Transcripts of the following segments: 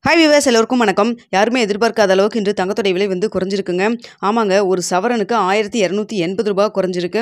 Hi viewers எல்லோருக்கும் வணக்கம். யாருமே எதிர்பார்க்காத அளவுக்கு இன்று தங்கத்தோட விலை வந்து குறைஞ்சிருக்குங்க. ஆமாங்க, ஒரு சவரனுக்கு ₹1280 குறைஞ்சிருக்கு.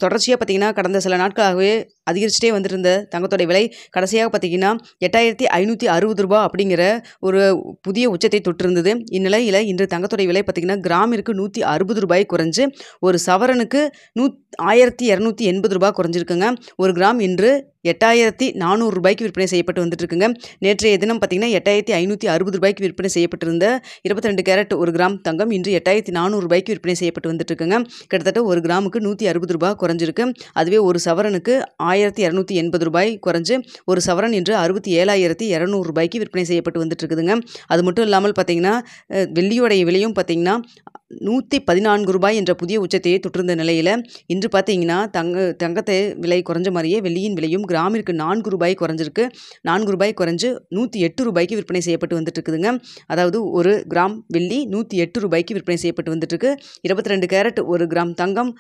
தொடர்ச்சியாக பார்த்தீங்கன்னா கடந்த சில நாட்களாகவே அதிகரிச்சுட்டே வந்துருந்த தங்கத்தோட விலை கடைசியாக பார்த்தீங்கன்னா ₹8560 அப்படிங்கிற ஒரு புதிய உச்சத்தை தொட்டிருந்தது. இந்நிலையில் இன்று தங்கத்தோட விலை பார்த்தீங்கன்னா கிராமிற்கு ₹160 குறைஞ்சு ஒரு சவரனுக்கு ₹1280 குறைஞ்சிருக்குங்க. ஒரு கிராம் இன்று ₹8400 விற்பனை செய்யப்பட்டு வந்துட்டு இருக்குங்க. நேற்றைய தினம் பார்த்தீங்கன்னா ₹8560 விற்பனை செய்யப்பட்டிருந்த 22 கேரட் ஒரு கிராம் தங்கம் இன்று ₹8400 விற்பனை செய்யப்பட்டு வந்துட்டு இருக்குங்க. கிட்டத்தட்ட ஒரு கிராமுக்கு ₹160 குறைஞ்சிருக்கு. அதுவே ஒரு சவரனுக்கு ₹1280 குறைஞ்சு ஒரு சவரன் இன்று ₹67,200 விற்பனை செய்யப்பட்டு வந்துட்டு இருக்குதுங்க. அது மட்டும் இல்லாமல் பார்த்தீங்கன்னா வெள்ளியோடைய விலையும் பார்த்தீங்கன்னா ₹114 என்ற புதிய உச்சத்தையே தொட்டிருந்த நிலையில் இன்று பார்த்தீங்கன்னா தங்கத்தை விலை குறைஞ்ச மாதிரியே வெள்ளியின் விலையும் கிராமிற்கு ₹4 குறைஞ்சிருக்கு. ₹4 குறைஞ்சு ₹108 விற்பனை செய்யப்பட்டு வந்துட்டு இருக்குதுங்க. அதாவது ஒரு கிராம் வெள்ளி ₹108 விற்பனை செய்யப்பட்டு வந்துட்டு இருக்கு. 22 கேரட் ஒரு கிராம் தங்கம்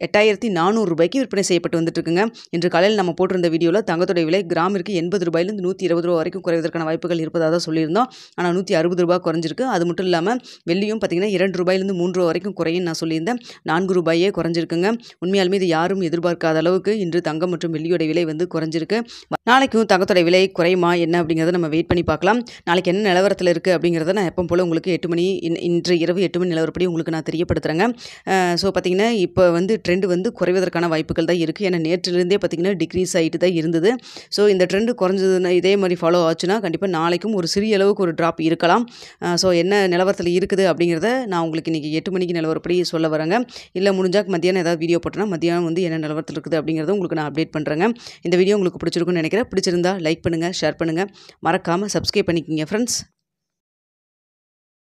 ₹8400 விற்பனை செய்யப்பட்டு வந்துட்டு இருக்குங்க. இன்று காலையில் நம்ம போட்டிருந்த வீடியோவில் தங்கத்தோட விலை கிராமிற்கு ₹80 ₹120 வரைக்கும் குறைவதற்கான வாய்ப்புகள் இருப்பதாக தான் சொல்லியிருந்தோம். ஆனால் ₹160 குறைஞ்சிருக்கு. அது மட்டும் இல்லாமல் வெள்ளியும் பார்த்தீங்கன்னா ₹2 3 வரைக்கும் குறையும் நான் சொல்லியிருந்தேன். ₹4 குறைஞ்சிருக்குங்க. உண்மையாலுமே இது யாரும் எதிர்பார்க்காத அளவுக்கு இன்று தங்கம் மற்றும் வெள்ளியோட விலை வந்து குறைஞ்சிருக்கு. நாளைக்கும் தங்கத்தோட விலை குறையுமா என்ன அப்படிங்கிறத நம்ம வெயிட் பண்ணி பார்க்கலாம். நாளைக்கு என்ன நிலவரத்தில் இருக்குது அப்படிங்கிறத நான் எப்போ போல் உங்களுக்கு 8 மணி இன்று இரவு 8 மணி நிலவரப்படி உங்களுக்கு நான் தெரியப்படுத்துகிறேங்க. ஸோ பார்த்தீங்கன்னா இப்போ வந்து ட்ரெண்ட் வந்து குறைவதற்கான வாய்ப்புகள் தான் இருக்குது. ஏன்னா நேற்றிலிருந்தே பார்த்தீங்கன்னா டிக்ரீஸ் ஆகிட்டு தான் இருந்தது. ஸோ இந்த ட்ரெண்டு குறைஞ்சதுன்னா இதே மாதிரி ஃபாலோ ஆச்சுன்னா கண்டிப்பாக நாளைக்கும் ஒரு சிறிய அளவுக்கு ஒரு ட்ராப் இருக்கலாம். ஸோ என்ன நிலவரத்தில் இருக்குது அப்படிங்கிறத நான் உங்களுக்கு இன்றைக்கி 8 மணிக்கு நிலவரப்படி சொல்ல வரேங்க. இல்லை முடிஞ்சால் மத்தியானம் ஏதாவது வீடியோ போட்டோன்னா மத்தியானம் வந்து என்ன நிலவரத்தில் இருக்குது அப்படிங்கிறத உங்களுக்கு நான் அப்டேட் பண்ணுறேங்க. இந்த வீடியோ உங்களுக்கு பிடிச்சிருக்குன்னு நினைக்கிறேன். பிடிச்சிருந்தா லைக் பண்ணுங்கள், ஷேர் பண்ணுங்கள், மறக்காமல் சப்ஸ்கிரைப் பண்ணிக்கோங்க ஃப்ரெண்ட்ஸ்.